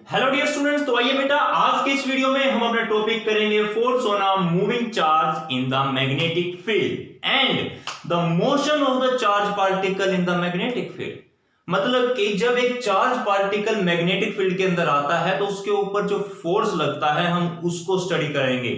Hello dear students, तो आइए बेटा आज के इस वीडियो में हम अपना टॉपिक करेंगे force on a moving charge in the magnetic field and the motion of the charge particle in the magnetic field. मतलब कि जब एक चार्ज पार्टिकल मैग्नेटिक फील्ड के अंदर आता है तो उसके ऊपर जो फोर्स लगता है हम उसको स्टडी करेंगे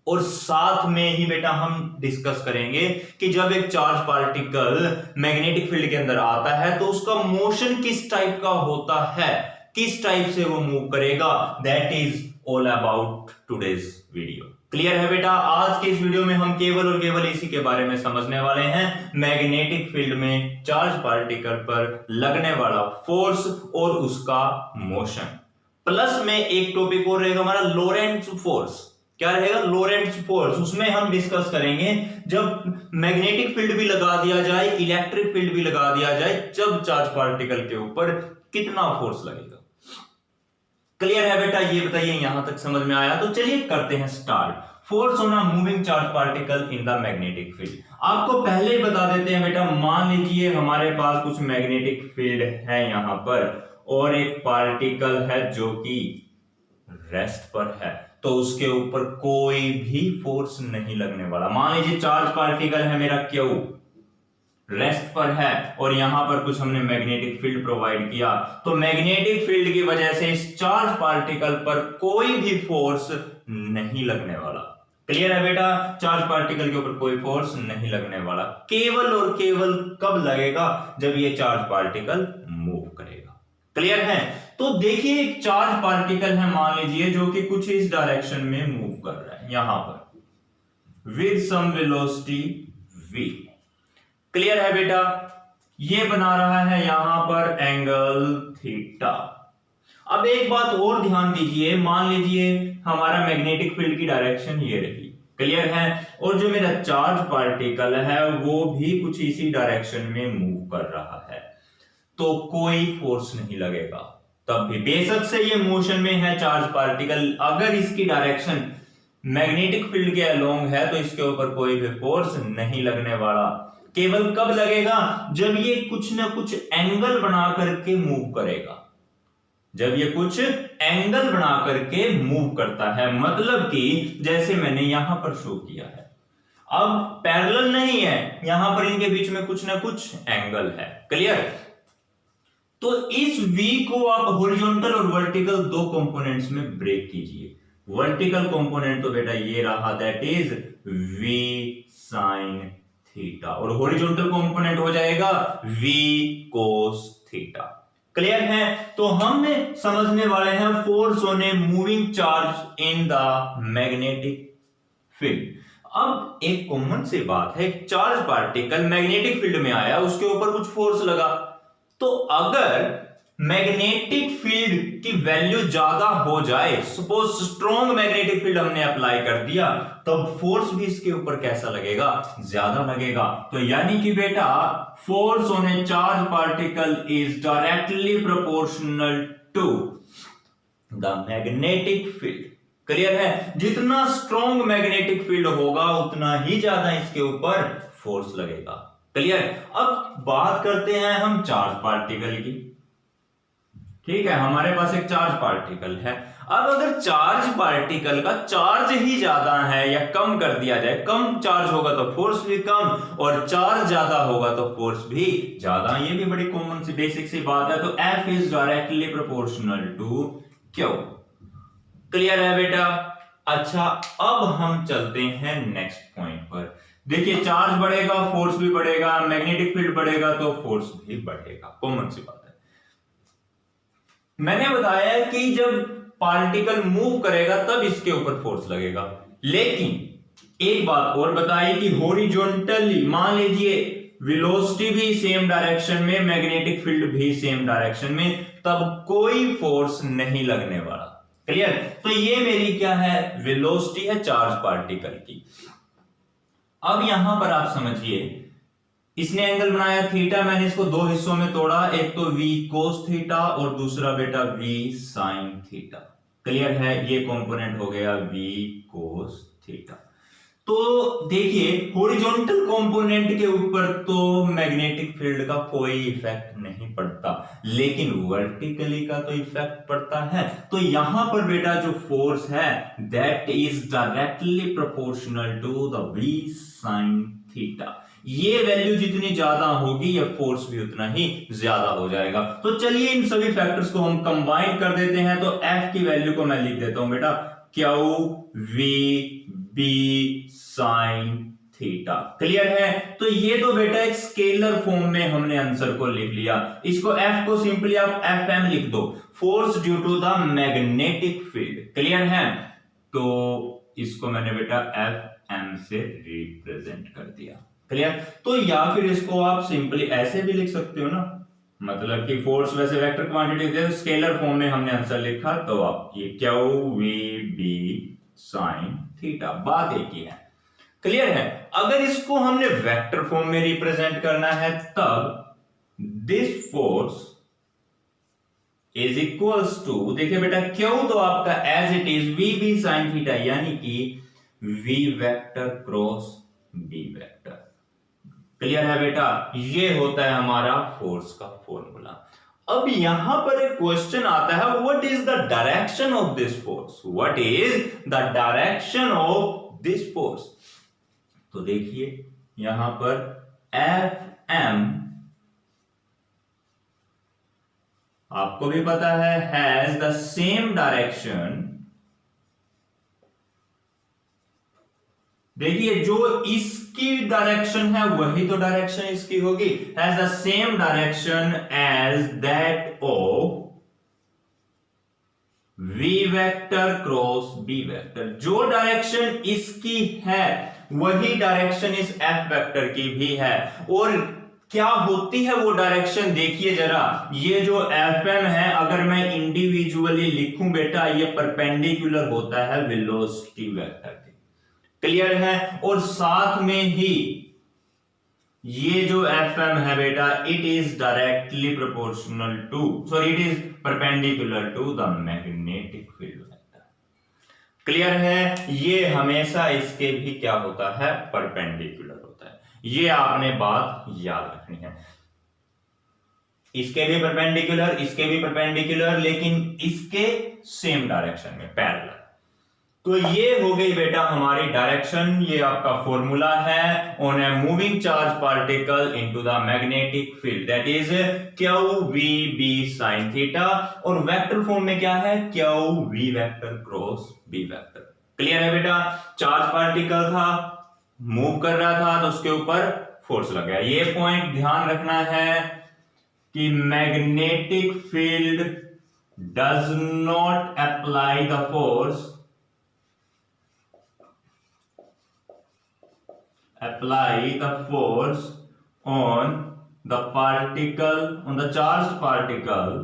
और साथ में ही बेटा हम डिस्कस करेंगे कि जब एक चार्ज पार्टिकल मैग्नेटिक फील्ड के अंदर आता है तो उसका मोशन किस टाइप का होता है, किस टाइप से वो मूव करेगा। That is all about today's video. Clear है बेटा? आज के इस वीडियो में हम केवल और केवल इसी के बारे में समझने वाले हैं, मैग्नेटिक फील्ड में चार्ज पार्टिकल पर लगने वाला फोर्स और उसका मोशन। प्लस में एक टॉपिक और रहेगा हमारा लोरेंट्ज फोर्स। क्या रहेगा? लोरेंट्ज फोर्स। उसमें हम डिस्कस करेंगे जब मैग्नेटिक फील्ड भी लगा दिया जाए, इलेक्ट्रिक फील्ड भी लगा दिया जाए, जब चार्ज पार्टिकल के ऊपर कितना फोर्स लगेगा। क्लियर है बेटा? ये बताइए, यहां तक समझ में आया? तो चलिए करते हैं start. Force on a moving charge particle in the magnetic field. आपको पहले ही बता देते हैं बेटा, मान लीजिए हमारे पास कुछ मैग्नेटिक फील्ड है यहां पर और एक पार्टिकल है जो कि रेस्ट पर है, तो उसके ऊपर कोई भी फोर्स नहीं लगने वाला। मान लीजिए चार्ज पार्टिकल है मेरा क्यू, रेस्ट पर है और यहां पर कुछ हमने मैग्नेटिक फील्ड प्रोवाइड किया, तो मैग्नेटिक फील्ड की वजह से इस चार्ज पार्टिकल पर कोई भी फोर्स नहीं लगने वाला। क्लियर है बेटा? चार्ज पार्टिकल के ऊपर कोई फोर्स नहीं लगने वाला। केवल और केवल कब लगेगा? जब ये चार्ज पार्टिकल मूव करेगा। क्लियर है? तो देखिए एक चार्ज पार्टिकल है मान लीजिए जो कि कुछ इस डायरेक्शन में मूव कर रहा है यहां पर with some velocity v। Clear है बेटा? ये बना रहा है यहां पर एंगल थीटा। अब एक बात और ध्यान दीजिए, मान लीजिए हमारा मैग्नेटिक फील्ड की डायरेक्शन ये रही। क्लियर है? और जो मेरा चार्ज पार्टिकल है वो भी कुछ इसी डायरेक्शन में मूव कर रहा है, तो कोई फोर्स नहीं लगेगा। तब भी बेशक से ये मोशन में है चार्ज पार्टिकल, अगर इसकी डायरेक्शन मैग्नेटिक फील्ड के अलोंग है तो इसके ऊपर कोई भी फोर्स नहीं लगने वाला। केवल कब लगेगा? जब ये कुछ ना कुछ एंगल बना करके मूव करेगा। जब ये कुछ एंगल बना करके मूव करता है, मतलब कि जैसे मैंने यहां पर शो किया है, अब पैरेलल नहीं है, यहां पर इनके बीच में कुछ ना कुछ एंगल है। क्लियर? तो इस v को आप हॉरिजॉन्टल और वर्टिकल दो कंपोनेंट्स में ब्रेक कीजिए। वर्टिकल कंपोनेंट तो बेटा ये रहा, that is v sin theta, और हॉरिजॉन्टल कंपोनेंट हो जाएगा v cos थीटा। क्लियर है? तो हमने समझने वाले हैं force on a moving charge in the magnetic field. अब एक कॉमन सी बात है, चार्ज पार्टिकल मैग्नेटिक फील्ड में आया, उसके ऊपर कुछ फोर्स लगा, तो अगर मैग्नेटिक फील्ड की वैल्यू ज्यादा हो जाए, सपोज स्ट्रॉन्ग मैग्नेटिक फील्ड हमने अप्लाई कर दिया, तब फोर्स भी इसके ऊपर कैसा लगेगा? ज्यादा लगेगा। तो यानी कि बेटा force on a charge particle is directly proportional to the magnetic field. Clear है? जितना स्ट्रॉन्ग मैग्नेटिक फील्ड होगा उतना ही ज्यादा इसके ऊपर फोर्स लगेगा। क्लियर? अब बात करते हैं हम चार्ज पार्टिकल की। ठीक है, हमारे पास एक चार्ज पार्टिकल है। अब अगर चार्ज पार्टिकल का चार्ज ही ज्यादा है या कम कर दिया जाए, कम चार्ज होगा तो फोर्स भी कम और चार्ज ज्यादा होगा तो फोर्स भी ज्यादा। ये भी बड़ी कॉमन सी बेसिक सी बात है। तो F is directly proportional to Q। Clear है बेटा? अच्छा, अब हम चलते हैं नेक्स्ट पॉइंट पर। देखिए चार्ज बढ़ेगा, फोर्स भी बढ़ेगा, मैग्नेटिक फील्ड बढ़ेगा तो फोर्स भी बढ़ेगा। कॉमन सी बात है। मैंने बताया कि जब पार्टिकल मूव करेगा तब इसके ऊपर फोर्स लगेगा, लेकिन एक बात और बताई कि हॉरिजॉन्टली, मान लीजिए वेलोसिटी भी सेम डायरेक्शन में, मैग्नेटिक फील्ड भी सेम डायरेक्शन में, तब कोई फोर्स नहीं लगने वाला। क्लियर? तो ये मेरी क्या है? वेलोसिटी है चार्ज पार्टिकल की। अब यहां पर आप समझिए, इसने एंगल बनाया थीटा, मैंने इसको दो हिस्सों में तोड़ा, एक तो v cos थीटा और दूसरा बेटा v sin थीटा। क्लियर है? ये कंपोनेंट हो गया v cos थीटा। तो देखिए हॉरिजॉन्टल कंपोनेंट के ऊपर तो मैग्नेटिक फील्ड का कोई इफेक्ट नहीं पड़ता, लेकिन वर्टिकली का तो इफेक्ट पड़ता है। तो यहां पर बेटा जो फोर्स है that is directly proportional to the v sin theta. ये वैल्यू जितनी ज्यादा होगी ये फोर्स भी उतना ही ज्यादा हो जाएगा। तो चलिए इन सभी फैक्टर्स को हम कंबाइन कर देते हैं। तो F की वैल्यू को मैं लिख देता हूं बेटा Q V B sin theta. Clear है? तो ये तो बेटा एक स्केलर फॉर्म में हमने आंसर को लिख लिया। इसको F को सिंपली आप FM लिख दो, force due to the magnetic field. Clear है? तो इसको मैंने बेटा FM से रिप्रेजेंट कर दिया। क्लियर? तो या फिर इसको आप सिंपली ऐसे भी लिख सकते हो ना, मतलब कि फोर्स वैसे वेक्टर क्वांटिटी स्केलर फॉर्म में हमने आंसर लिखा, तो आप ये Q V B sin theta, बात एक ही है। क्लियर है? अगर इसको हमने वेक्टर फॉर्म में रिप्रेजेंट करना है तब this force is equals to, देखिए बेटा Q तो आपका as it is V B sin theta, यानी कि V vector cross B vector. Clear है बेटा? ये होता है हमारा फोर्स का फॉर्मूला। अब यहां पर एक क्वेश्चन आता है, what is the direction of this force? What is the direction of this force? तो देखिए यहां पर FM आपको भी पता है हैज द सेम डायरेक्शन। देखिए जो इसकी डायरेक्शन है वही तो डायरेक्शन इसकी होगी, has the same direction as that of V vector cross B vector. जो डायरेक्शन इसकी है वही डायरेक्शन इस F वेक्टर की भी है। और क्या होती है वो डायरेक्शन, देखिए जरा, ये जो FM है अगर मैं इंडिविजुअली लिखूं बेटा, ये परपेंडिकुलर होता है वेलोसिटी वेक्टर के। क्लियर है? और साथ में ही ये जो FM है बेटा, it is directly proportional to, sorry it is perpendicular to the magnetic field vector. Clear है? ये हमेशा इसके भी क्या होता है, परपेंडिकुलर होता है। ये आपने बात याद रखनी है। इसके भी परपेंडिकुलर, इसके भी परपेंडिकुलर, लेकिन इसके सेम डायरेक्शन में पैरेलल। तो ये हो गई बेटा हमारी डायरेक्शन। ये आपका फॉर्मूला है on a moving charge particle into the magnetic field, that is Q V B sin theta. और वेक्टर फॉर्म में क्या है, Q V vector cross B vector. Clear है बेटा? चार्ज पार्टिकल था, मूव कर रहा था, तो उसके ऊपर फोर्स लग गया। ये पॉइंट ध्यान रखना है कि magnetic field does not apply the force, apply the force on the particle, on the charged particle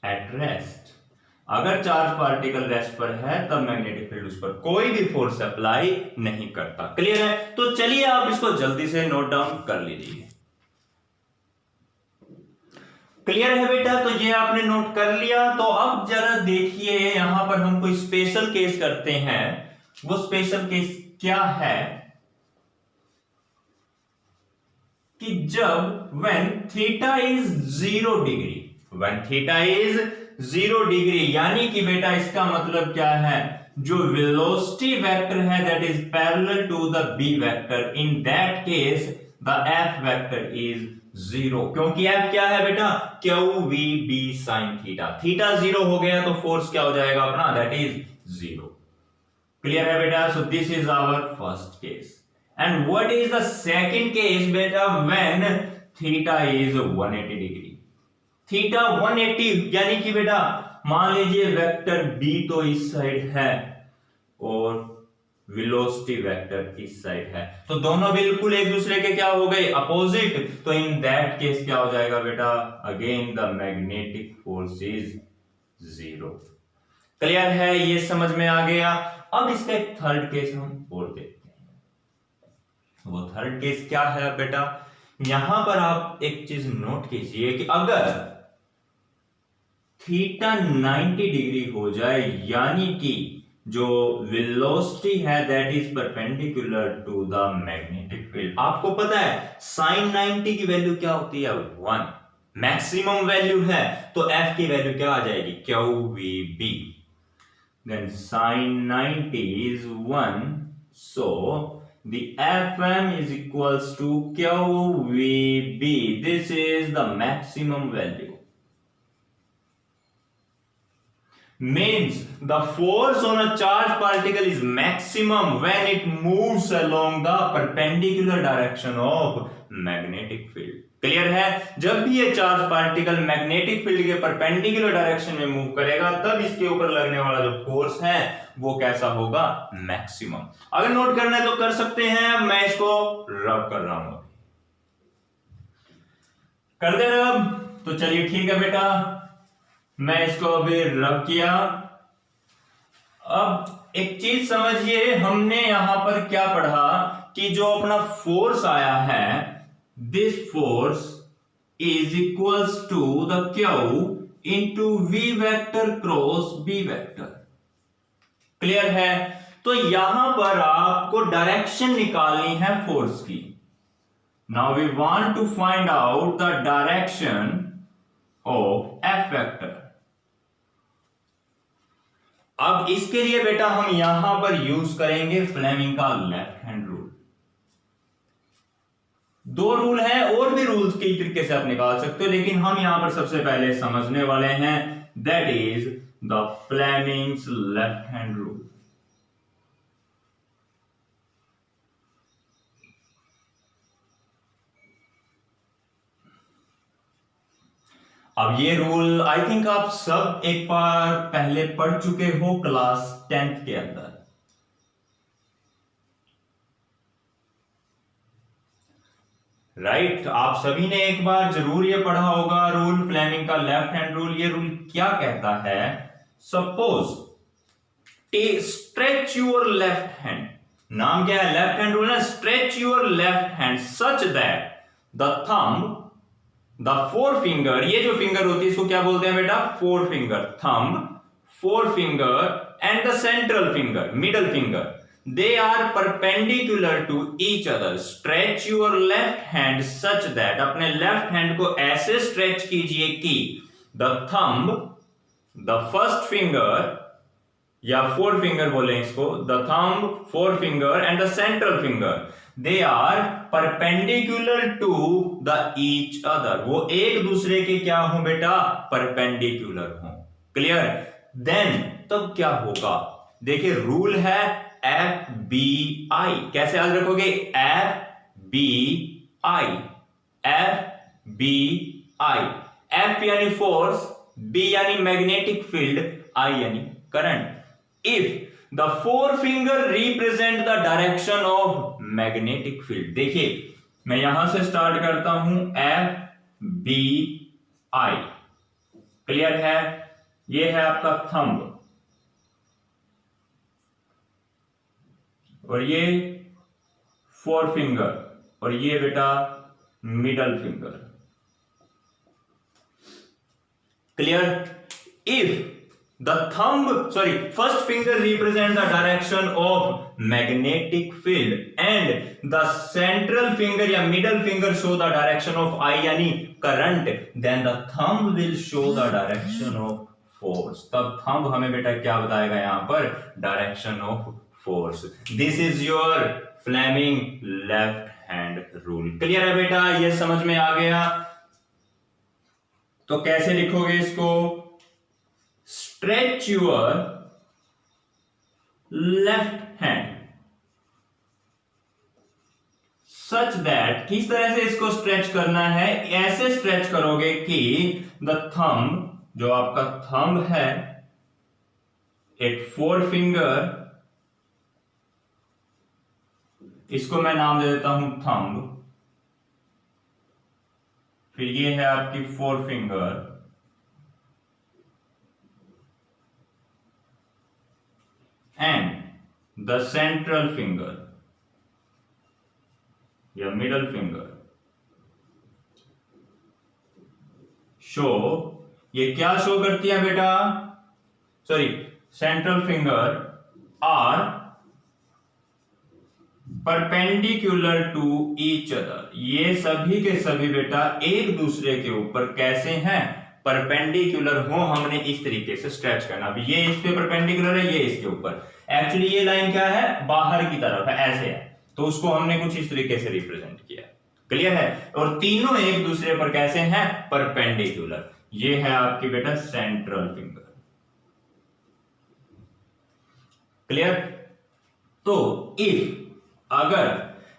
at rest। अगर चार्ज पार्टिकल रेस्ट पर है तब मैग्नेटिक फील्ड उस पर कोई भी फोर्स अप्लाई नहीं करता। क्लियर है? तो चलिए आप इसको जल्दी से नोट डाउन कर लीजिए। क्लियर है बेटा? तो ये आपने नोट कर लिया। तो अब जरा देखिए यहां पर हम कोई स्पेशल केस करते हैं। वो स्पेशल केस क्या है कि जब when theta is 0 degree, when theta is 0 degree, यानी कि बेटा इसका मतलब क्या है, जो वेलोसिटी वेक्टर है that is parallel to the B vector, in that case the F vector is 0। क्योंकि F क्या है बेटा, Q V B sin theta. Theta 0 हो गया तो फोर्स क्या हो जाएगा अपना, दैट इज 0। क्लियर है बेटा? So this is our first case. And what is the second case बेटा, when theta is 180 degree. Theta 180 यानी कि बेटा मान लीजिए वेक्टर B तो इस साइड है और वेलोसिटी वेक्टर इस साइड है, तो दोनों बिल्कुल एक दूसरे के क्या हो गए, अपोजिट। तो इन दैट केस क्या हो जाएगा बेटा, again the magnetic force is 0। Clear है? ये समझ में आ गया। अब इसका एक थर्ड केस हम और देखते हैं। वो थर्ड केस क्या है बेटा, यहां पर आप एक चीज नोट कीजिए कि अगर थीटा 90 डिग्री हो जाए, यानी कि जो वेलोसिटी है that is perpendicular to the magnetic field. आपको पता है साइन 90 की वैल्यू क्या होती है? 1 मैक्सिमम वैल्यू है, तो f की वैल्यू क्या आ जाएगी? QVB। Then sine 90 is 1, so the FM is equals to QVB. This is the maximum value. Means the force on a charged particle is maximum when it moves along the perpendicular direction of magnetic field. Clear है? जब भी ये charge particle magnetic field के perpendicular direction में move करेगा, तब इसके ऊपर लगने वाला जो फोर्स है वो कैसा होगा? मैक्सिमम। अगर नोट करना है तो कर सकते हैं, मैं इसको रब कर रहा हूं। कर दे रब? तो चलिए ठीक है बेटा, मैं इसको अभी रब किया। अब एक चीज समझिए, हमने यहां पर क्या पढ़ा कि जो अपना फोर्स आया है, this force is equals to the Q into V vector cross B vector. Clear है? तो यहां पर आपको डायरेक्शन निकालनी है फोर्स की। Now we want to find out the direction of F vector. अब इसके लिए बेटा हम यहां पर यूज करेंगे फ्लेमिंग का लेफ्ट हैंड रूल। दो रूल है, और भी रूल्स कई तरीके से आप निकाल सकते हो, लेकिन हम यहां पर सबसे पहले समझने वाले हैं, that is the Fleming's left hand rule. अब ये रूल आई थिंक आप सब एक बार पहले पढ़ चुके हो क्लास 10th के अंदर। राइट, आप सभी ने एक बार जरूर ये पढ़ा होगा रूल, फ्लेमिंग का लेफ्ट हैंड रूल। ये रूल क्या कहता है? Suppose stretch your left hand, नाम क्या है? लेफ्ट हैंड रूल है। Stretch your left hand such that the thumb, the four finger, ये जो फिंगर होती है इसको क्या बोलते हैं बेटा? Four finger. Thumb, four finger and the central finger, middle finger, they are perpendicular to each other. Stretch your left hand such that, अपने लेफ्ट हैंड को ऐसे स्ट्रेच कीजिए कि the thumb, the first finger या four finger बोले इसको, the thumb, four finger and the central finger, they are perpendicular to the each other. वो एक दूसरे के क्या हो बेटा? perpendicular हो। क्लियर? देन तब क्या होगा? देखिए रूल है FBI। कैसे याद रखोगे? FBI, FBI। F यानी फोर्स, B यानी मैग्नेटिक फील्ड, I यानी current. If the four finger represent the direction of magnetic field. देखिए मैं यहां से स्टार्ट करता हूं, FBI। क्लियर है? ये है आपका थंब, और ये फोर फिंगर, और ये बेटा middle finger. Clear? If the thumb, sorry, first finger represent the direction of magnetic field and the central finger या middle finger show the direction of I यानी current, then the thumb will show the direction of force. तब thumb हमें बेटा क्या बताएगा? यहां पर direction of force. This is your Fleming left hand rule. Clear है बेटा? ये समझ में आ गया? तो कैसे लिखोगे इसको? Stretch your left hand such that, किस तरह से इसको स्ट्रेच करना है? ऐसे स्ट्रेच करोगे कि द थंब, जो आपका थंब है, एक फोर फिंगर, इसको मैं नाम दे देता हूं थंब, फिर ये है आपकी four finger, and the central finger या मिडल फिंगर शो ये क्या शो करती है बेटा, sorry, central finger are perpendicular to each other. ये सभी के सभी बेटा एक दूसरे के ऊपर कैसे हैं, परपेंडिकुलर हो। हमने इस तरीके से स्ट्रेच करना, अब ये इस पे परपेंडिकुलर है, ये इसके ऊपर। एक्चुअली ये लाइन क्या है, बाहर की तरफ है, ऐसे है, तो उसको हमने कुछ इस तरीके से रिप्रेजेंट किया। क्लियर है। और तीनों एक दूसरे पर कैसे हैं, परपेंडिकुलर। ये है आपकी बेटा सेंट्रल फिंगर। क्लियर। तो इफ, अगर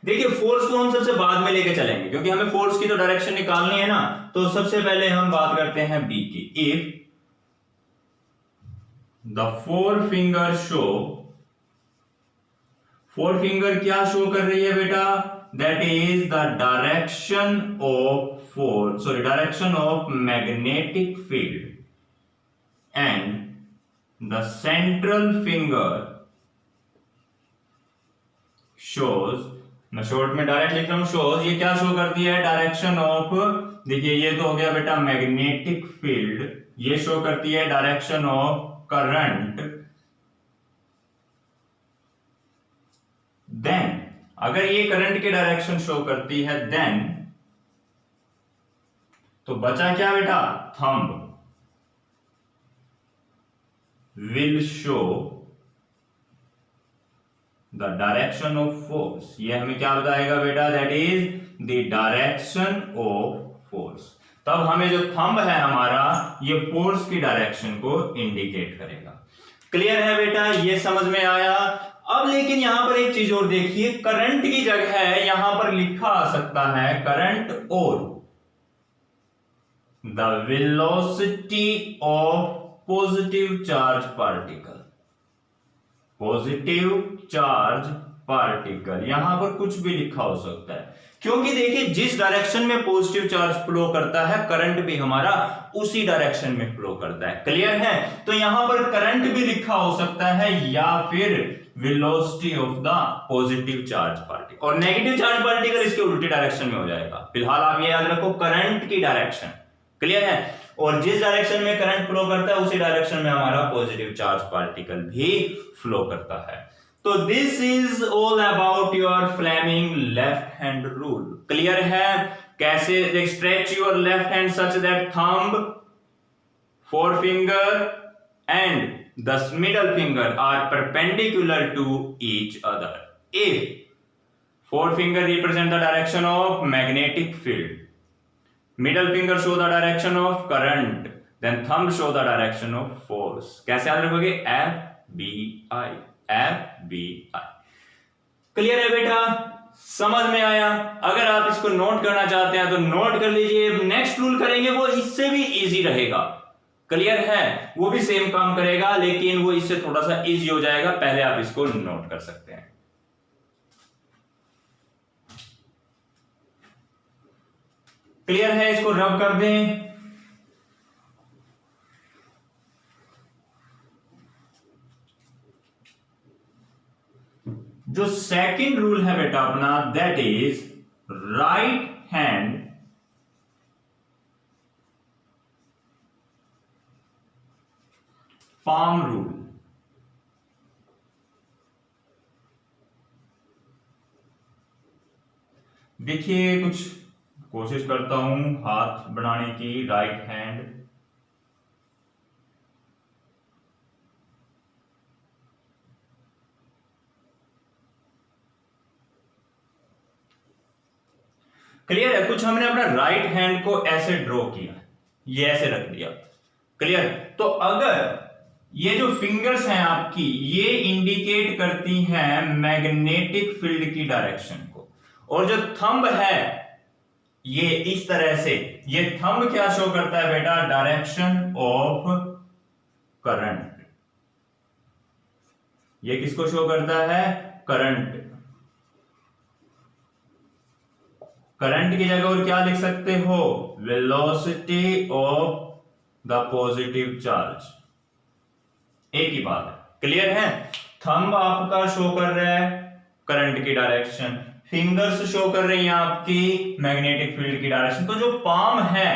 देखिए फोर्स को हम सबसे बाद में लेके चलेंगे क्योंकि हमें फोर्स की तो डायरेक्शन निकालनी है ना, तो सबसे पहले हम बात करते हैं बी की। If the four finger show, four finger क्या शो कर रही है बेटा, that is the direction of force, sorry direction of magnetic field, and the central finger shows, मैं शॉर्ट में डायरेक्ट लिख रहा हूं, शोज, ये क्या शो करती है, डायरेक्शन ऑफ, देखिए ये तो हो गया बेटा मैग्नेटिक फील्ड, ये शो करती है डायरेक्शन ऑफ करंट। देन अगर ये करंट के डायरेक्शन शो करती है, देन तो बचा क्या बेटा, thumb will show the direction of force. ये हमें क्या बताएगा बेटा, that is the direction of force. तब हमें जो थंब है हमारा, ये फोर्स की डायरेक्शन को इंडिकेट करेगा। क्लियर है बेटा, ये समझ में आया। अब लेकिन यहां पर एक चीज और देखिए, करंट की जगह है यहां पर लिखा आ सकता है करंट और the velocity of positive charge particle, positive charge particle, यहां पर कुछ भी लिखा हो सकता है, क्योंकि देखिए जिस डायरेक्शन में पॉजिटिव चार्ज फ्लो करता है, करंट भी हमारा उसी डायरेक्शन में फ्लो करता है। क्लियर है। तो यहां पर करंट भी लिखा हो सकता है या फिर velocity of the positive charge particle, और नेगेटिव चार्ज पार्टिकल इसके उल्टे डायरेक्शन में हो जाएगा। फिलहाल आप ये याद रखो, करंट की डायरेक्शन। क्लियर है। और जिस डायरेक्शन में करंट फ्लो करता है उसी डायरेक्शन में हमारा पॉजिटिव चार्ज पार्टिकल भी फ्लो करता है। तो this is all about your Fleming left hand rule. Clear है। कैसे stretch your left hand such that thumb, four finger and the middle finger are perpendicular to each other. If four finger represent the direction of magnetic field, middle finger show the direction of current, then thumb show the direction of force। कैसे याद रखोगे, FBI, FBI। Clear है बेटा, समझ में आया। अगर आप इसको नोट करना चाहते हैं तो नोट कर लीजिए। नेक्स्ट रूल करेंगे वो इससे भी इजी रहेगा। क्लियर है, वो भी सेम काम करेगा लेकिन वो इससे थोड़ा सा इजी हो जाएगा। पहले आप इसको नोट कर सकते हैं। क्लियर है, इसको रब कर दें। जो सेकंड रूल है बेटा अपना, that is right hand palm rule. देखिए कुछ कोशिश करता हूं हाथ बनाने की, राइट हैंड, क्लियर है। कुछ हमने अपना राइट हैंड को ऐसे ड्रॉ किया, ये ऐसे रख दिया। क्लियर। तो अगर ये जो फिंगर्स हैं आपकी, ये इंडिकेट करती हैं मैग्नेटिक फील्ड की डायरेक्शन को, और जो थंब है ये इस तरह से, ये थंब क्या शो करता है बेटा, डायरेक्शन ऑफ करंट। ये किसको शो करता है, करंट। करंट की जगह और क्या लिख सकते हो, velocity of the positive charge. एक ही बात है। क्लियर है। थंब आपका शो कर रहा है करंट की डायरेक्शन, फिंगर्स शो कर रही हैं आपकी मैग्नेटिक फील्ड की डायरेक्शन। तो जो पाम है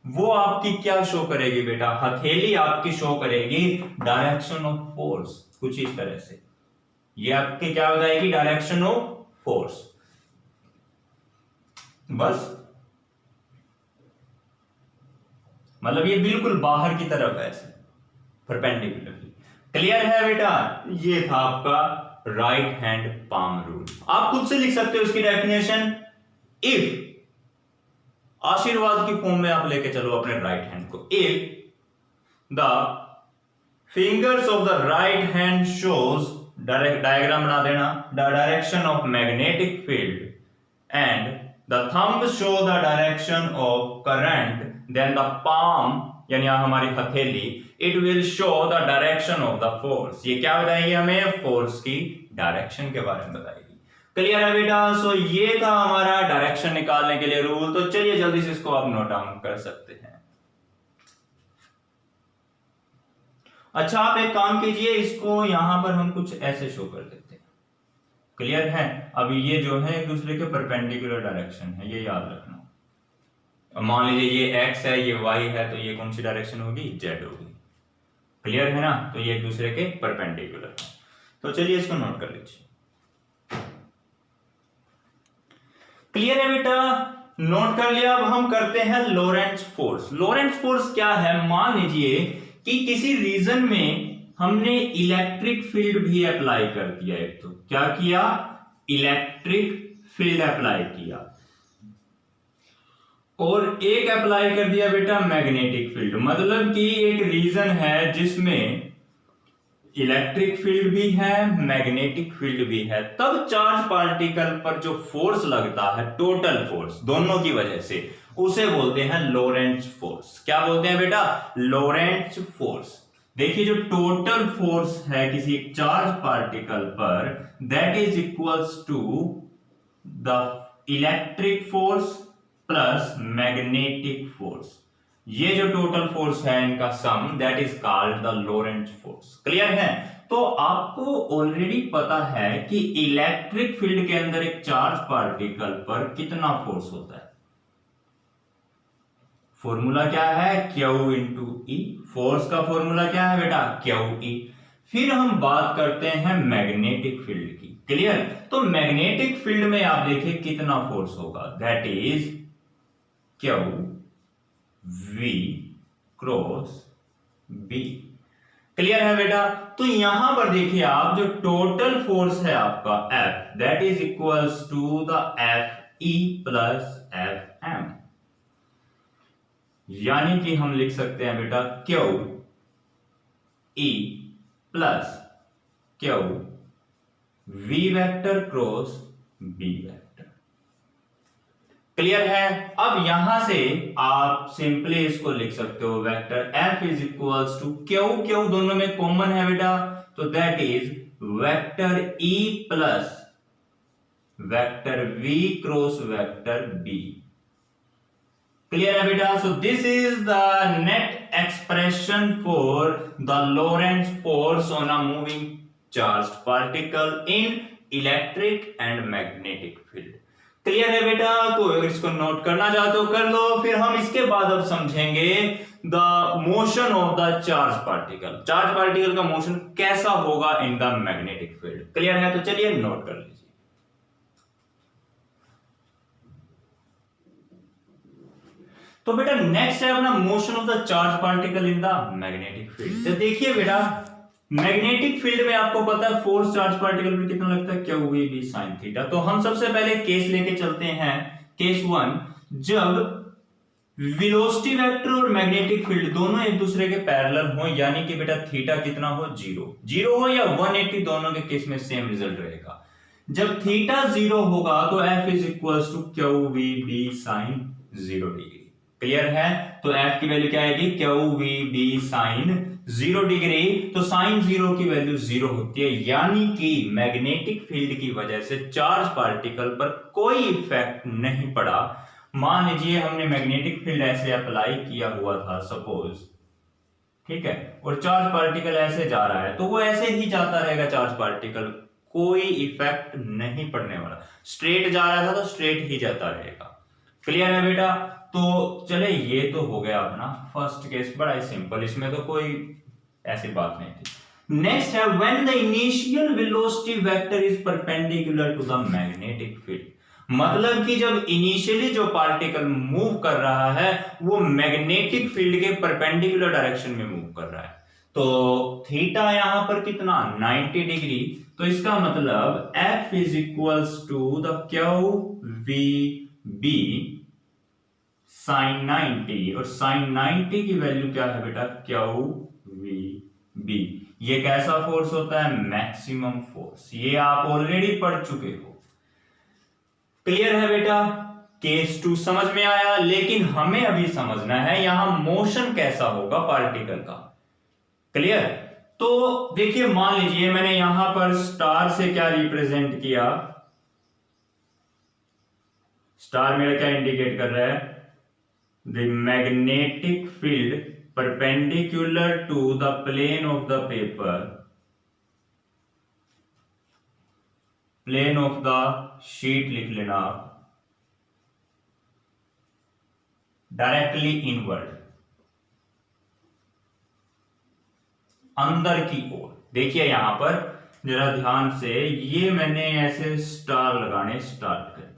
वो आपकी क्या शो करेगी बेटा, हथेली आपकी शो करेगी डायरेक्शन ऑफ फोर्स, कुछ इस तरह से। ये आपकी क्या बताएगी, डायरेक्शन ऑफ फोर्स। बस मतलब ये बिल्कुल बाहर की तरफ है ऐसे परपेंडिकुलरली। क्लियर है बेटा, ये था आपका राइट हैंड पाम रूल। आप खुद से लिख सकते हो इसकी डेफिनेशन। इफ आशीर्वाद की फॉर्म में आप लेके चलो अपने राइट हैंड को। If the fingers of the right hand shows, diagram बना देना, the direction of magnetic field and the thumb show the direction of current, then the palm यानी हमारी हथेली it will show the direction of the force। ये क्या बताएगी हमें, force की डायरेक्शन के बारे में बताएगी। क्लियर है बेटा। सो ये था हमारा डायरेक्शन निकालने के लिए रूल। तो चलिए जल्दी से इसको आप नोट डाउन कर सकते हैं। अच्छा आप एक काम कीजिए, इसको यहां पर हम कुछ ऐसे शो कर देते हैं। क्लियर है। अभी ये जो है एक दूसरे के परपेंडिकुलर डायरेक्शन है, ये याद रखना। मान लीजिए ये x है, ये y है, तो ये कौन सी डायरेक्शन होगी, z होगी। क्लियर है ना, तो ये एक दूसरे के परपेंडिकुलर है। तो चलिए इसको नोट कर लीजिए। क्लियर है बेटा, नोट कर लिया। अब हम करते हैं लोरेंट्ज फोर्स। लोरेंट्ज फोर्स क्या है, मान लीजिए कि किसी रीजन में हमने इलेक्ट्रिक फील्ड भी अप्लाई कर दिया। एक तो क्या किया, इलेक्ट्रिक फील्ड अप्लाई किया, और एक अप्लाई कर दिया बेटा मैग्नेटिक फील्ड। मतलब कि एक रीजन है जिसमें इलेक्ट्रिक फील्ड भी है, मैग्नेटिक फील्ड भी है, तब चार्ज पार्टिकल पर जो फोर्स लगता है, टोटल फोर्स दोनों की वजह से, उसे बोलते हैं लोरेंट्ज फोर्स। क्या बोलते हैं बेटा, लोरेंट्ज फोर्स। देखिए जो टोटल फोर्स है किसी चार्ज पार्टिकल पर, that is equals to the electric force plus magnetic force. ये जो टोटल फोर्स है इनका sum, that is called the Lorentz force. Clear है। तो आपको ऑलरेडी पता है कि इलेक्ट्रिक फील्ड के अंदर एक चार्ज पार्टिकल पर कितना फोर्स होता है। फॉर्मूला क्या है, Q इंटू ई। फोर्स का फॉर्मूला क्या है बेटा, QE। फिर हम बात करते हैं मैग्नेटिक फील्ड की। क्लियर। तो मैग्नेटिक फील्ड में आप देखिए कितना फोर्स होगा, that is QV cross B। Clear है बेटा। तो यहां पर देखिए आप, जो टोटल फोर्स है आपका F, that is equals to the FE plus FM। यानी कि हम लिख सकते हैं बेटा QE plus QV vector cross B vector. Clear है। अब यहां से आप सिंपली इसको लिख सकते हो, vector F is equals to Q दोनों में कॉमन है बेटा, तो that is vector E plus vector V cross vector B। Clear है बेटा। So this is the net expression for the Lorentz force on a moving charge particle in electric and magnetic field. Clear है बेटा। तो इसको note करना चाहते हो कर लो। फिर हम इसके बाद अब समझेंगे the motion of the charge particle. Charge particle का मोशन कैसा होगा in the magnetic field. Clear है। तो चलिए नोट कर लीजिए। तो बेटा नेक्स्ट है अपना motion of the charge particle in the magnetic field. तो देखिए बेटा, मैग्नेटिक फील्ड में आपको पता है फोर्स चार्ज पार्टिकल पर कितना लगता है, QV sin थीटा। तो हम सबसे पहले केस लेके चलते हैं, केस 1, जब वेलोसिटी वेक्टर और मैग्नेटिक फील्ड दोनों एक दूसरे के पैरेलल हो, यानी कि बेटा थीटा कितना हो, 0 हो या 180, दोनों के केस में सेम रिजल्ट रहेगा। जब थीटा 0 होगा तो F is equals to QVB sin 0 degree. Clear है। तो F की वैल्यू क्या आएगी, QVB sin 0 डिग्री। तो साइन 0 की वैल्यू 0 होती है, यानी कि मैग्नेटिक फील्ड की वजह से चार्ज पार्टिकल पर कोई इफेक्ट नहीं पड़ा। मान लीजिए हमने मैग्नेटिक फील्ड ऐसे अप्लाई किया हुआ था सपोज, ठीक है, और चार्ज पार्टिकल ऐसे जा रहा है, तो वो ऐसे ही जाता रहेगा चार्ज पार्टिकल, कोई इफेक्ट नहीं पड़ने वाला। स्ट्रेट जा रहा था तो स्ट्रेट ही जाता रहेगा। क्लियर है बेटा? तो चले ये तो हो गया अपना फर्स्ट केस, बड़ा ही सिंपल, इसमें तो कोई ऐसी बात नहीं थी। नेक्स्ट है when the initial velocity vector is perpendicular to the magnetic field. मतलब कि जब इनिशियली जो पार्टिकल मूव कर रहा है वो मैग्नेटिक फील्ड के परपेंडिकुलर डायरेक्शन में मूव कर रहा है, तो थीटा यहां पर कितना 90 डिग्री, तो इसका मतलब F is equals to the Q V B sine 90, और साइन 90 की वैल्यू क्या है बेटा क्यू वी बी। ये कैसा फोर्स होता है? Maximum force. ये आप ऑलरेडी पढ़ चुके हो। क्लियर है बेटा? केस 2 समझ में आया, लेकिन हमें अभी समझना है यहां मोशन कैसा होगा पार्टिकल का। क्लियर? तो देखिए मान लीजिए मैंने यहां पर स्टार से क्या रिप्रेजेंट किया, स्टार मेरा क्या इंडिकेट कर रहा है? The magnetic field perpendicular to the plane of the paper, plane of the sheet लिख लेना आप, डायरेक्टली इनवर्ड, अंदर की ओर। देखिए यहां पर जरा ध्यान से, ये मैंने ऐसे स्टार लगाने स्टार्ट कर दिए।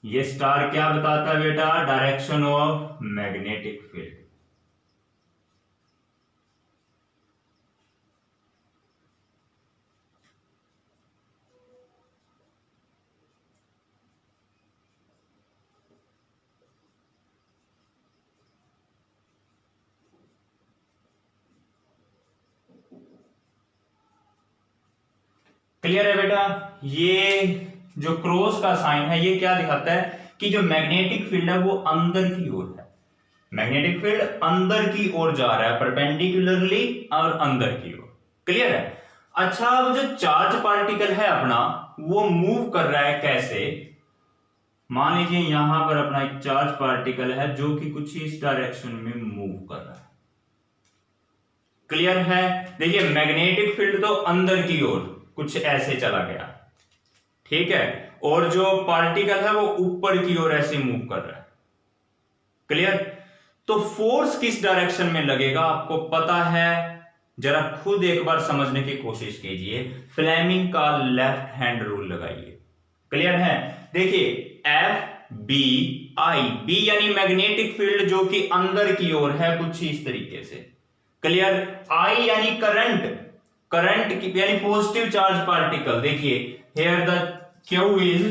ये स्टार क्या बताता है बेटा? Direction of magnetic field. Clear है बेटा? ये जो क्रॉस का साइन है ये क्या दिखाता है कि जो मैग्नेटिक फील्ड है वो अंदर की ओर है। मैग्नेटिक फील्ड अंदर की ओर जा रहा है परपेंडिकुलरली और अंदर की ओर। क्लियर है? अच्छा, अब जो चार्ज पार्टिकल है अपना वो मूव कर रहा है कैसे? मान लीजिए यहां पर अपना एक चार्ज पार्टिकल है जो कि कुछ इस डायरेक्शन में मूव कर रहा है। क्लियर है? देखिए मैग्नेटिक फील्ड तो अंदर की ओर कुछ ऐसे चला गया, ठीक है, और जो पार्टिकल है वो ऊपर की ओर ऐसे मूव कर रहा है। क्लियर? तो फोर्स किस डायरेक्शन में लगेगा आपको पता है? जरा खुद एक बार समझने की कोशिश कीजिए। फ्लेमिंग का लेफ्ट हैंड रूल लगाइए। क्लियर है? देखिए एफ बी आई, बी यानी मैग्नेटिक फील्ड जो कि अंदर की ओर है कुछ इस तरीके से। क्लियर? आई यानी करंट, करंट यानी पॉजिटिव चार्ज पार्टिकल। देखिए here the Q is,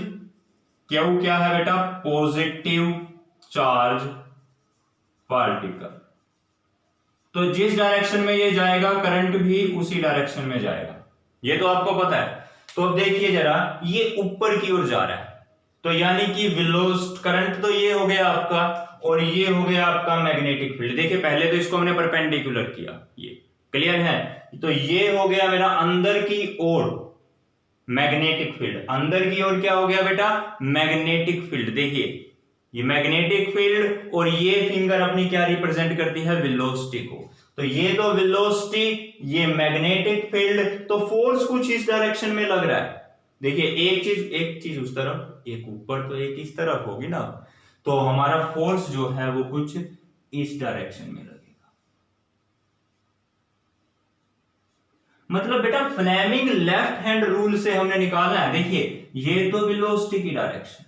Q क्या है बेटा? Positive charge particle. तो जिस डायरेक्शन में ये जाएगा करंट भी उसी डायरेक्शन में जाएगा, ये तो आपको पता है। तो अब देखिए जरा, ये ऊपर की ओर जा रहा है, तो यानी कि वेलोसिटी करंट तो ये हो गया आपका, और ये हो गया आपका मैग्नेटिक फील्ड। देखिए पहले तो इसको हमने परपेंडिकुलर किया, ये क्लियर है? तो ये हो गया मेरा अंदर की ओर मैग्नेटिक फील्ड। अंदर की ओर क्या हो गया बेटा? Magnetic field. देखिए ये मैग्नेटिक फील्ड और ये फिंगर अपनी क्या रिप्रेजेंट करती है? वेलोसिटी को। तो ये तो वेलोसिटी, ये मैग्नेटिक फील्ड, तो फोर्स कुछ इस डायरेक्शन में लग रहा है। देखिए एक चीज उस तरफ, एक ऊपर, तो एक इस तरफ होगी ना, तो हमारा फोर्स जो है वो कुछ इस डायरेक्शन में लगेगा। मतलब बेटा फ्लेमिंग लेफ्ट हैंड रूल से हमने निकालना है। देखिए ये तो वेलोसिटी की डायरेक्शन,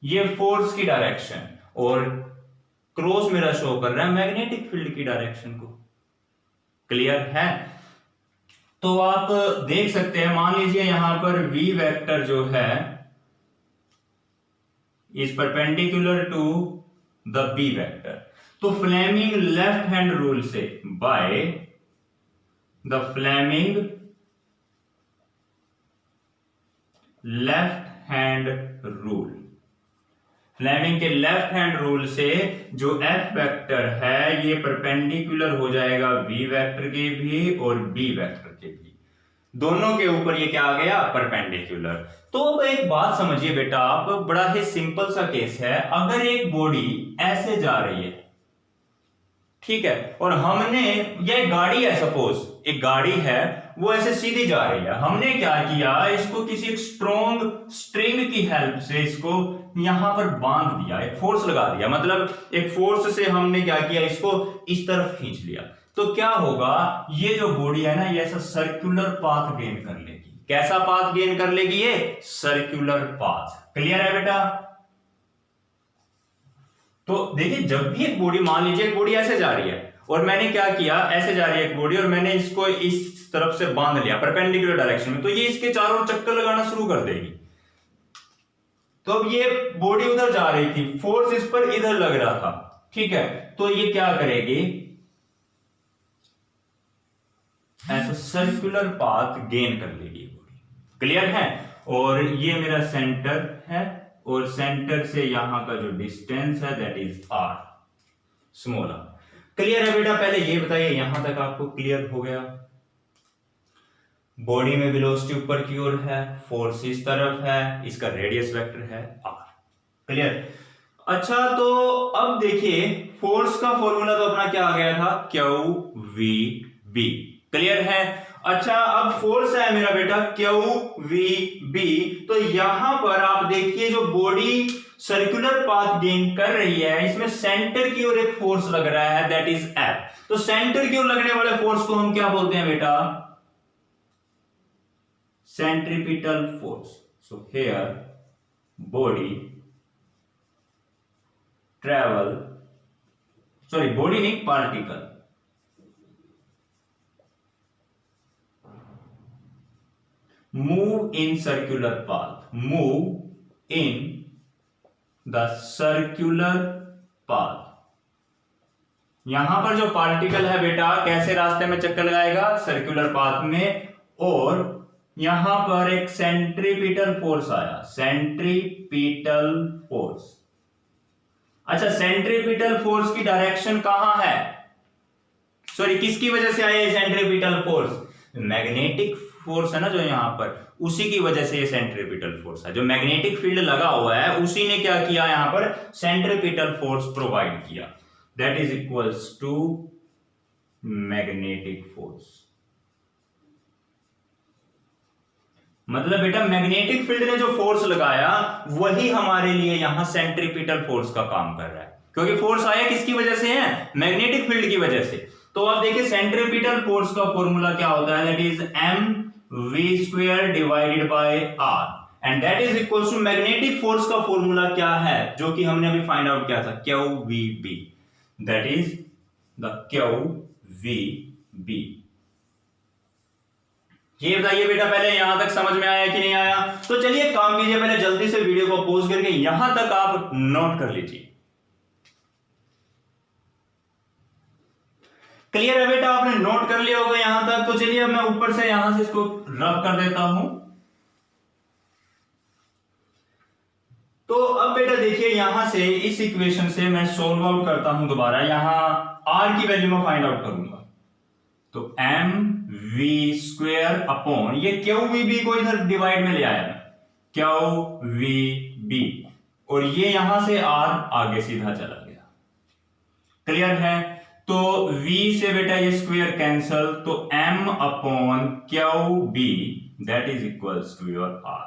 ये फोर्स की डायरेक्शन, और क्रॉस मेरा शो कर रहा है मैग्नेटिक फील्ड की डायरेक्शन को। क्लियर है? तो आप देख सकते हैं, मान लीजिए यहां पर v वेक्टर जो है is perpendicular to the b vector. तो फ्लेमिंग लेफ्ट हैंड रूल से, by the Fleming left hand rule, Fleming के लेफ्ट हैंड रूल से जो f वेक्टर है ये परपेंडिकुलर हो जाएगा v वेक्टर के भी और b वेक्टर के भी, दोनों के ऊपर ये क्या आ गया? परपेंडिकुलर। तो अब एक बात समझिए बेटा आप, बड़ा ही सिंपल सा केस है। अगर एक बॉडी ऐसे जा रही है, ठीक है, और हमने, यह गाड़ी है, सपोज एक गाड़ी है वो ऐसे सीधी जा रही है। हमने क्या किया, इसको किसी एक स्ट्रॉन्ग स्ट्रिंग की हेल्प से इसको यहां पर बांध दिया, एक फोर्स लगा दिया, मतलब एक फोर्स से हमने क्या किया, इसको इस तरफ खींच लिया। तो क्या होगा, ये जो बॉडी है ना, ये ऐसा सर्कुलर पाथ गेन कर लेगी। कैसा पाथ गेन कर लेगी, ये सर्कुलर पाथ। क्लियर है बेटा? तो देखिए, जब भी एक बॉडी, मान लीजिए एक बॉडी ऐसे जा रही है और मैंने क्या किया, ऐसे जा रही है एक बॉडी और मैंने इसको इस तरफ से बांध लिया परपेंडिकुलर डायरेक्शन में, तो ये इसके चारों चक्कर लगाना शुरू कर देगी। तो अब ये बॉडी उधर जा रही थी, फोर्स इस पर इधर लग रहा था, ठीक है, तो ये क्या करेगी, ऐसा सर्कुलर पाथ गेन कर लेगी बॉडी। क्लियर है? और ये मेरा सेंटर है और सेंटर से यहां का जो डिस्टेंस है that is R, small R. Clear है बेटा? पहले ये बताइए, यहां तक आपको क्लियर हो गया? बॉडी में वेलोसिटी ऊपर की ओर है, फोर्स इस तरफ है, इसका रेडियस वेक्टर है आर। क्लियर? अच्छा, तो अब देखिए, फोर्स का फॉर्मूला तो अपना क्या आ गया था, क्यू वी बी। क्लियर है? अच्छा, अब फोर्स है मेरा बेटा क्यू वी बी, तो यहां पर आप देखिए जो बॉडी सर्कुलर पाथ गेन कर रही है, इसमें सेंटर की ओर एक फोर्स लग रहा है दैट इज एफ। तो सेंटर की ओर लगने वाले फोर्स को हम क्या बोलते हैं बेटा, centripetal force. So here body travel, sorry, body नहीं, particle move in circular path, move in the circular path। यहां पर जो पार्टिकल है बेटा कैसे रास्ते में चक्कर लगाएगा, सर्कुलर पाथ में, और यहां पर एक सेंट्रीपिटल फोर्स आया, सेंट्रीपिटल फोर्स। अच्छा, सेंट्रीपिटल फोर्स की डायरेक्शन कहां है, सॉरी, किसकी वजह से आया ये सेंट्रीपिटल फोर्स, मैग्नेटिक फोर्स है ना जो यहां पर, उसी की वजह से ये सेंट्रीपिटल फोर्स है। जो मैग्नेटिक फील्ड लगा हुआ है उसी ने क्या किया, यहां पर सेंट्रीपिटल फोर्स प्रोवाइड किया, that is equals to magnetic force. मतलब बेटा मैग्नेटिक फील्ड ने जो फोर्स लगाया वही हमारे लिए यहां सेंट्रीपिटल फोर्स का काम कर रहा है, क्योंकि फोर्स आया किसकी वजह से है, मैग्नेटिक फील्ड की वजह से। तो आप देखिए सेंट्रीपिटल फोर्स का फॉर्मूला क्या होता है, that is M V square divided by R, and that is equal to magnetic force का फॉर्मूला क्या है, जो कि हमने अभी फाइंड आउट किया था, Q V B, that is the Q V B. ये बताइए बेटा, पहले यहां तक समझ में आया कि नहीं आया? तो चलिए काम कीजिए, पहले जल्दी से वीडियो को पॉज करके यहां तक आप नोट कर लीजिए। क्लियर है बेटा? आपने नोट कर लिया होगा यहां तक। तो चलिए अब मैं ऊपर से यहां से इसको रब कर देता हूं। तो अब बेटा देखिए, यहां से इस इक्वेशन से मैं सोल्व आउट करता हूं दोबारा, यहां आर की वैल्यू में फाइंड आउट करूंगा। तो एम वी स्क्वेयर अपॉन ये क्यू वी बी को इधर डिवाइड में ले आया मैं, क्यू वी बी, और ये यहां से आर आगे सीधा चला गया। क्लियर है? तो v से बेटा ये स्क्वायर कैंसल, तो m upon Q B that is equals to your r।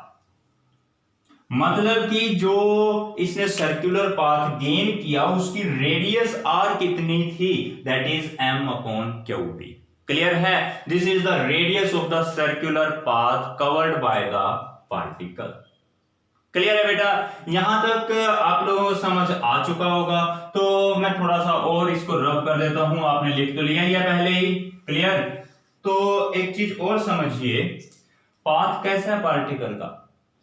मतलब कि जो इसने सर्कुलर पाथ गेन किया उसकी रेडियस r कितनी थी, that is m upon Q B. Clear है? This is the radius of the circular path covered by the particle. Clear है बेटा? यहां तक आप लोगों को समझ आ चुका होगा। तो मैं थोड़ा सा और इसको रब कर देता हूं, आपने लिख तो लिया ही है पहले ही। क्लियर? तो एक चीज और समझिए, पाथ कैसा है पार्टिकल का,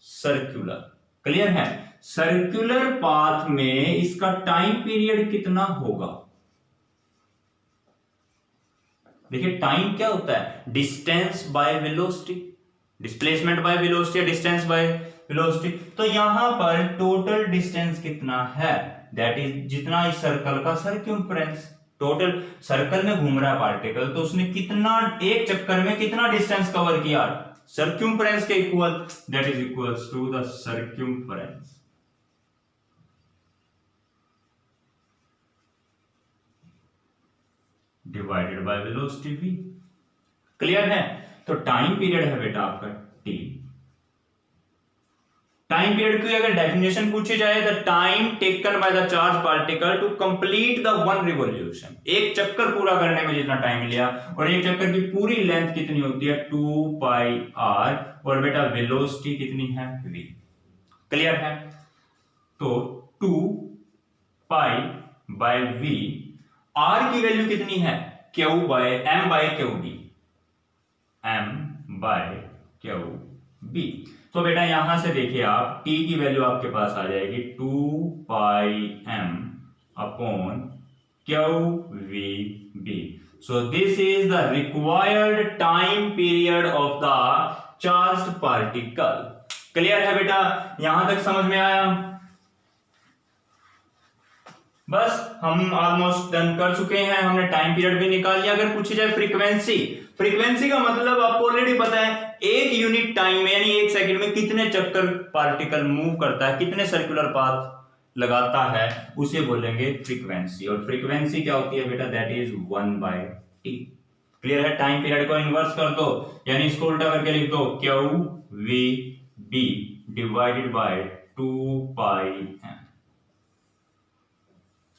सर्कुलर। क्लियर है? सर्कुलर पाथ में इसका टाइम पीरियड कितना होगा, देखिए टाइम क्या होता है, distance by velocity, displacement by velocity या डिस्टेंस बाय वेलोसिटी। तो यहां पर टोटल डिस्टेंस कितना है, दैट इज जितना इस सर्कल का सर्कम्फ्रेंस, टोटल सर्कल में घूम रहा है पार्टिकल, तो उसने कितना एक चक्कर में कितना डिस्टेंस कवर किया, सर्कम्फ्रेंस के इक्वल, that is equals to the circumference divided by velocity v। Clear है? तो टाइम पीरियड है बेटा आपका टी। टाइम पीरियड की अगर डेफिनेशन पूछी जाए, the time taken by the charge particle to complete the one revolution, एक चक्कर पूरा करने में जितना टाइम लिया, और एक चक्कर की पूरी लेंथ कितनी होती है 2 पाई आर, और बेटा वेलोसिटी कितनी है v। क्लियर है? तो 2 पाई बाय v, r की वैल्यू कितनी है q by m by Q B, m by Q B. तो बेटा यहां से देखिए आप t की वैल्यू आपके पास आ जाएगी 2 pi m upon Q V B. So this is the required time period of the charged particle. Clear है बेटा? यहां तक समझ में आया? बस हम ऑलमोस्ट डन कर चुके हैं, हमने टाइम पीरियड भी निकाल लिया। अगर पूछी जाए फ्रीक्वेंसी, फ्रीक्वेंसी का मतलब आपको ऑलरेडी पता है, एक यूनिट टाइम में यानी एक सेकंड में कितने चक्कर पार्टिकल मूव करता है, कितने सर्कुलर पाथ लगाता है, उसे बोलेंगे फ्रीक्वेंसी। और फ्रीक्वेंसी क्या होती है बेटा? That is 1/t। क्लियर है? टाइम पीरियड को इन्वर्स कर दो, यानी इसको उल्टा करके लिख दो Q V B divided by 2 pi m।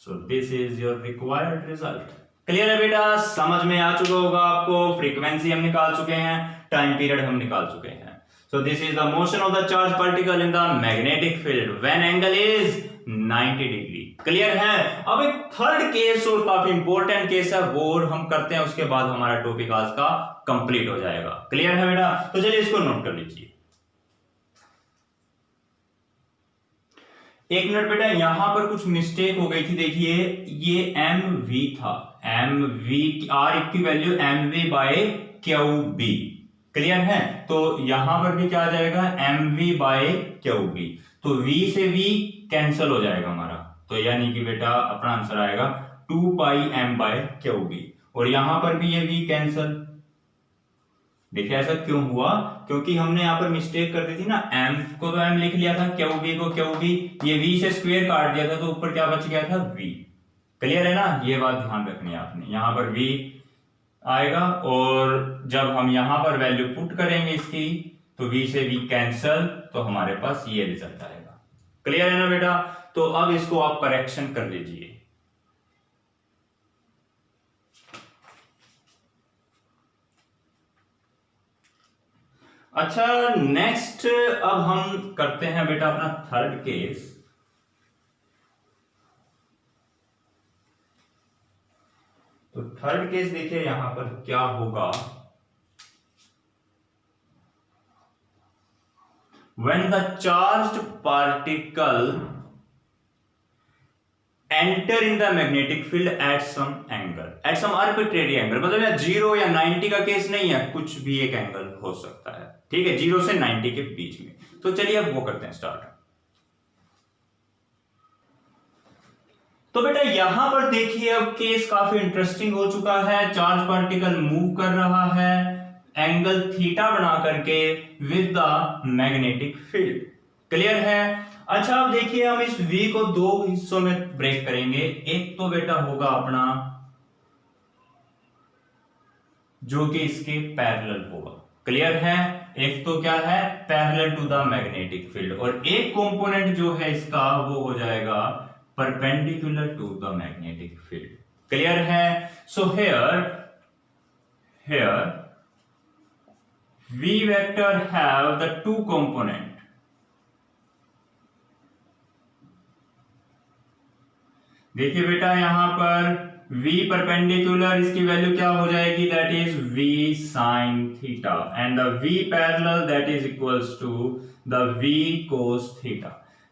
So this is your required result. Clear है बेटा? समझ में आ चुका होगा आपको। फ्रीक्वेंसी हम निकाल चुके हैं, टाइम पीरियड हम निकाल चुके हैं। सो this is the motion of the charge particle in the magnetic field when angle is 90 degree. Clear है? अब एक थर्ड केस और काफी इंपॉर्टेंट केस है, वो हम करते हैं, उसके बाद हमारा टॉपिक आज का कंप्लीट हो जाएगा। क्लियर है बेटा? तो चलिए इसको नोट कर लीजिए। एक मिनट बेटा, यहां पर कुछ मिस्टेक हो गई थी। देखिए ये एम वी था, एम वी आर की value M V by Q B. Clear है? तो यहां पर भी क्या आ जाएगा? M V by Q B. तो v से v कैंसिल हो जाएगा हमारा, तो यानी कि बेटा अपना आंसर आएगा 2 pi m by Q B. और यहां पर भी ये v कैंसिल। देखिए ऐसा क्यों हुआ? क्योंकि हमने यहां पर मिस्टेक कर दी थी ना, m को तो m लिख लिया था, क्यू बी को क्यू बी, ये v से स्क्वायर काट दिया था, तो ऊपर क्या बच गया था? v। क्लियर है ना? ये बात ध्यान रखनी है आपने। यहां पर v आएगा, और जब हम यहां पर वैल्यू पुट करेंगे इसकी, तो v से v कैंसल, तो हमारे पास ये रिजल्ट आएगा। क्लियर है ना बेटा? तो अब इसको आप करेक्शन कर लीजिए। अच्छा, नेक्स्ट अब हम करते हैं बेटा अपना थर्ड केस। तो थर्ड केस देखिए यहां पर क्या होगा। when the charged particle enter in the magnetic field at some angle, at some arbitrary angle, मतलब या 0 या 90 का केस नहीं है, कुछ भी एक एंगल हो सकता है। ठीक है, 0 से 90 के बीच में। तो चलिए अब वो करते हैं स्टार्ट। तो बेटा यहां पर देखिए अब केस काफी इंटरेस्टिंग हो चुका है। चार्ज पार्टिकल मूव कर रहा है एंगल थीटा बना करके with the magnetic field. Clear है? अच्छा अब देखिए हम इस v को दो हिस्सों में ब्रेक करेंगे। एक तो बेटा होगा अपना जो कि इसके पैरेलल होगा। क्लियर है? एक तो क्या है? Parallel to the magnetic field, और एक कंपोनेंट जो है इसका वो हो जाएगा perpendicular to the magnetic field. Clear है? So here v vector have the two component। देखिए बेटा यहां पर v परपेंडिकुलर, इसकी वैल्यू क्या हो जाएगी? That is v sin theta, and the v parallel that is equals to the v cos theta.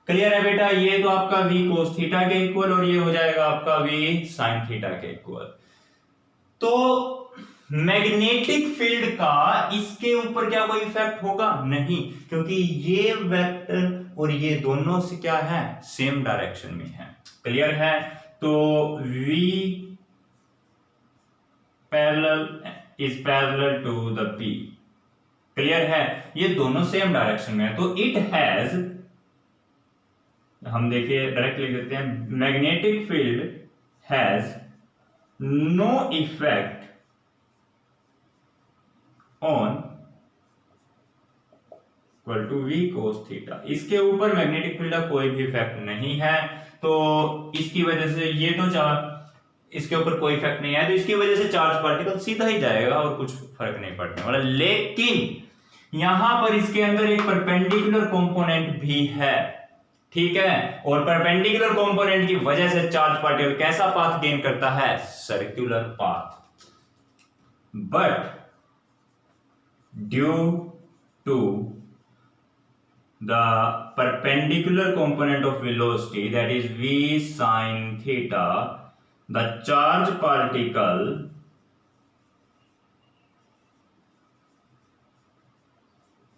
Clear है बेटा? ये तो आपका v cos थीटा के इक्वल, और ये हो जाएगा आपका v sin थीटा के इक्वल। तो मैग्नेटिक फील्ड का इसके ऊपर क्या कोई इफेक्ट होगा? नहीं, क्योंकि ये वेक्टर और ये दोनों से क्या है? सेम डायरेक्शन में है। क्लियर है? तो v parallel is parallel to the p। Clear है? ये दोनों सेम डायरेक्शन में है, तो इट हैज, हम देखिए डायरेक्ट लिख देते हैं, magnetic field has no effect on equal to V cos theta. इसके ऊपर मैग्नेटिक फील्ड का कोई भी इफेक्ट नहीं है, तो इसकी वजह से ये तो चार्ज, इसके ऊपर कोई इफेक्ट नहीं है, तो इसकी वजह से चार्ज पार्टिकल सीधा ही जाएगा और कुछ फर्क नहीं पड़ने वाला। लेकिन यहां पर इसके अंदर एक परपेंडिकुलर कंपोनेंट भी है, ठीक है, और परपेंडिकुलर कंपोनेंट की वजह से चार्ज पार्टिकल कैसा पाथ गेन करता है, circular path. But due to the perpendicular component of velocity, that is v sin theta, the charge particle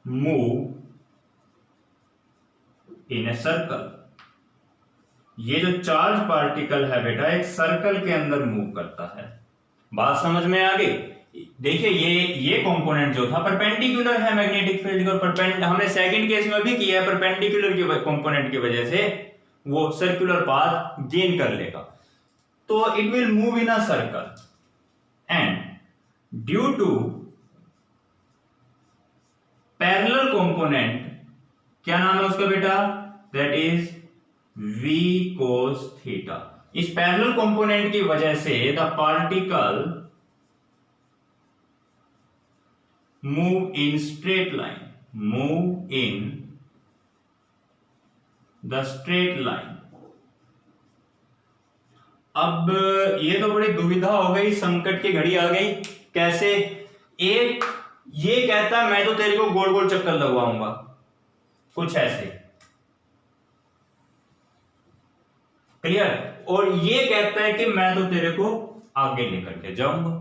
move in a circle। ये जो चार्ज पार्टिकल है बेटा एक सर्कल के अंदर मूव करता है। बात समझ में आ गई? देखिए ये कंपोनेंट जो था परपेंडिकुलर है मैग्नेटिक फील्ड और हमने सेकंड केस में भी किया है, परपेंडिकुलर की कंपोनेंट की वजह से वो सर्कुलर पाथ गेन कर लेगा, तो it will move in a circle and due to parallel component, क्या नाम है उसका बेटा, that is v cos theta. इस पैरेलल कंपोनेंट की वजह से the particle move in straight line, move in the straight line। अब ये तो बड़ी दुविधा हो गई, संकट की घड़ी आ गई। कैसे? एक ये कहता है मैं तो तेरे को गोल गोल चक्कर लगवाऊंगा, कुछ ऐसे, क्लियर, और ये कहता है कि मैं तो तेरे को आगे लेकर के जाऊंगा।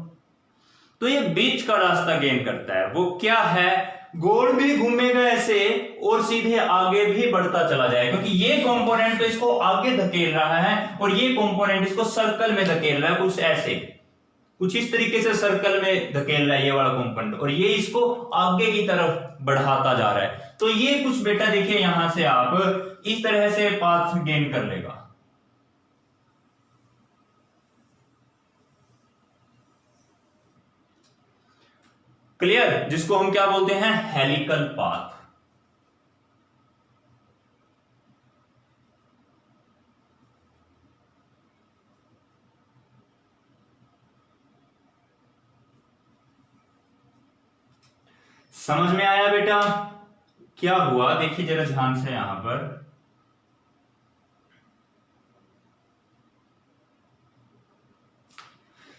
तो ये बीच का रास्ता गेन करता है। वो क्या है, गोल भी घूमेगा ऐसे और सीधे आगे भी बढ़ता चला जाएगा, क्योंकि ये कंपोनेंट तो इसको आगे धकेल रहा है और ये कंपोनेंट इसको सर्कल में धकेल रहा है, कुछ ऐसे, कुछ इस तरीके से सर्कल में धकेल रहा है ये वाला कंपोनेंट, और ये इसको आगे की तरफ बढ़ाता जा रहा है। तो ये कुछ बेटा देखिए यहां से आप इस तरह से पाथ गेन कर लेगा। क्लियर, जिसको हम क्या बोलते हैं, हेलिकल पाथ। समझ में आया बेटा? क्या हुआ देखिए जरा ध्यान से, यहां पर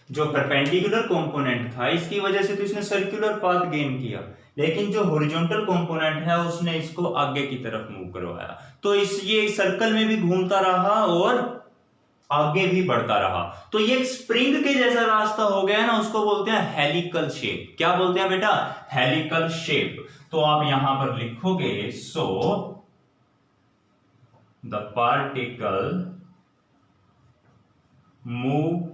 जो परपेंडिकुलर कंपोनेंट था इसकी वजह से तो इसने सर्कुलर पाथ गेन किया, लेकिन जो हॉरिजॉन्टल कंपोनेंट है उसने इसको आगे की तरफ मूव करवाया, तो ये सर्कल में भी घूमता रहा और आगे भी बढ़ता रहा। तो ये स्प्रिंग के जैसा रास्ता हो गया ना, उसको बोलते हैं हेलिकल शेप। क्या बोलते हैं बेटा, हेलिकल शेप। तो आप यहां पर लिखोगे, so the particle move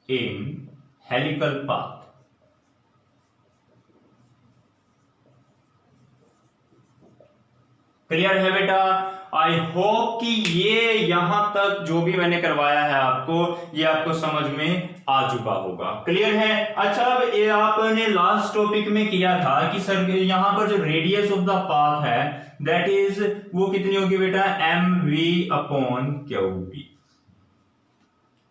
in helical path. Clear है बेटा? आई होप कि ये यहां तक जो भी मैंने करवाया है आपको, ये आपको समझ में आ चुका होगा। क्लियर है? अच्छा, अब ये आपने लास्ट टॉपिक में किया था कि सर यहां पर जो रेडियस ऑफ द पाथ है दैट इज वो कितनी होगी बेटा, mv/qb।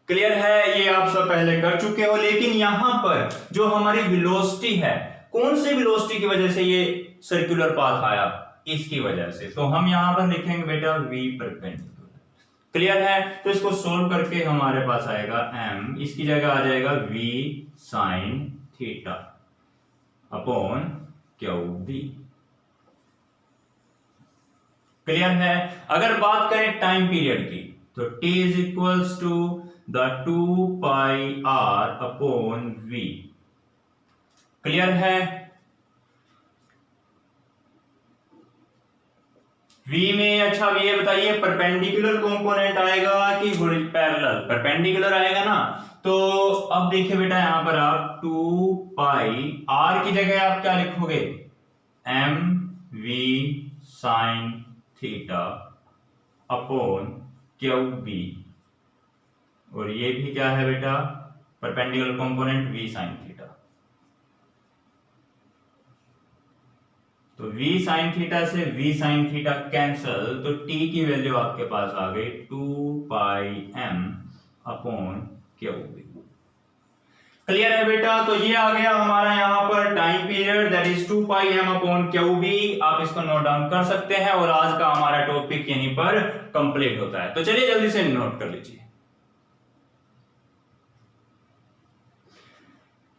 क्लियर है? ये आप सब पहले कर चुके हो, लेकिन यहां पर जो हमारी वेलोसिटी है, कौन से वेलोसिटी की वजह से ये सर्कुलर पाथ आया, इसकी वजह से, तो हम यहां पर लिखेंगे बेटा v परपेंडिकुलर। क्लियर है? तो इसको सोल्व करके हमारे पास आएगा m, इसकी जगह आ जाएगा v sin theta upon qb। Clear है? अगर बात करें टाइम पीरियड की, तो t is equals to the 2 pi r upon v। Clear है? v में, अच्छा ये बताइए परपेंडिकुलर कंपोनेंट आएगा कि पैरेलल? परपेंडिकुलर आएगा ना, तो अब देखिए बेटा यहां पर आप 2 पाई r की जगह आप क्या लिखोगे, m v sin theta upon qb, और ये भी क्या है बेटा, perpendicular component v sin theta. तो तो v sin थीटा से v sin थीटा कैंसल, तो t की वैल्यू आपके पास आ गई 2 pi m upon cube. Clear है बेटा? तो ये आ गया हमारा यहाँ पर time period, that is 2 pi m upon cube. आप इसको नोट डाउन कर सकते हैं और आज का हमारा टॉपिक यहीं पर कंप्लीट होता है। तो चलिए जल्दी से नोट कर लीजिए।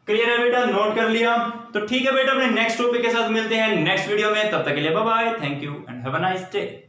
क्लियर है बेटा? नोट कर लिया? तो ठीक है बेटा, अपने नेक्स्ट टॉपिक के साथ मिलते हैं नेक्स्ट वीडियो में। तब तक के लिए bye bye, thank you and have a nice day.